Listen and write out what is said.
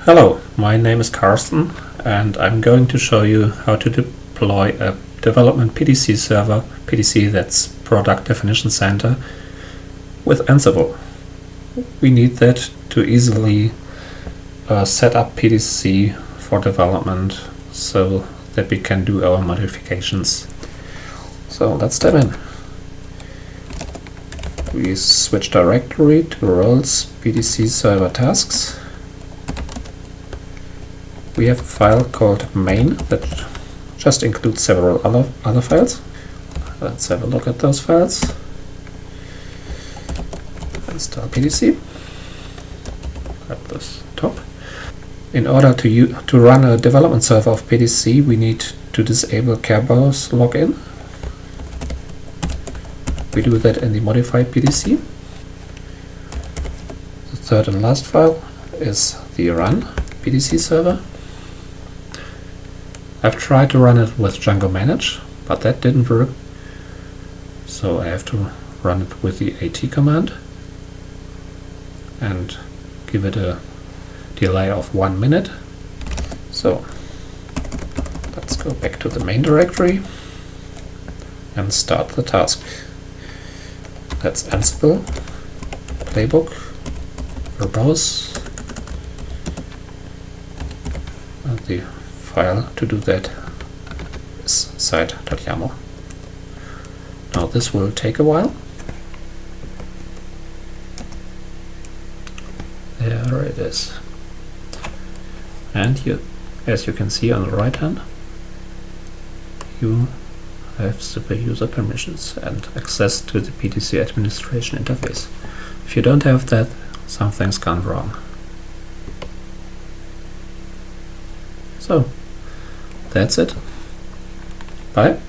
Hello, my name is Karsten and I'm going to show you how to deploy a development PDC server, PDC that's Product Definition Center, with Ansible. We need that to easily set up PDC for development so that we can do our modifications. So let's dive in. We switch directory to roles PDC server tasks. We have a file called main that just includes several other files. Let's have a look at those files. Install PDC at this top. In order to run a development server of PDC, we need to disable Kerberos login. We do that in the modified PDC. The third and last file is the run PDC server. I've tried to run it with Django manage, but that didn't work. So I have to run it with the AT command and give it a delay of 1 minute. So let's go back to the main directory and start the task. That's Ansible, playbook, verbose, and the file to do that is site.yaml. Now this will take a while. There it is. And here, as you can see on the right hand, you have super user permissions and access to the PDC administration interface. If you don't have that, something's gone wrong. So that's it. Bye.